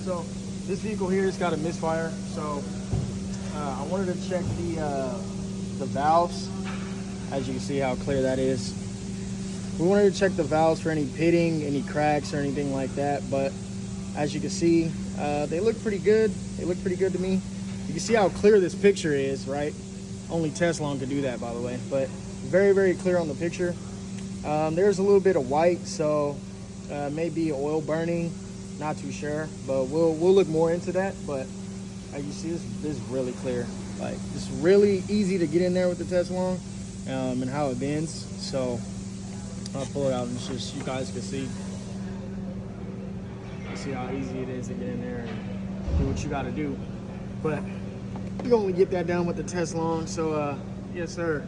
So this vehicle here has got a misfire. So I wanted to check the valves. As you can see how clear that is. We wanted to check the valves for any pitting, any cracks or anything like that. But as you can see, they look pretty good. They look pretty good to me. You can see how clear this picture is, right? Only Tesla can do that, by the way. But very, very clear on the picture. There's a little bit of white, so maybe oil burning. Not too sure, but we'll look more into that. But as you see, this is really clear. Like, it's really easy to get in there with the Tesla and how it bends. So I'll pull it out and just you guys can see. See how easy it is to get in there and do what you got to do. But you only get that done with the Tesla. So yes, sir.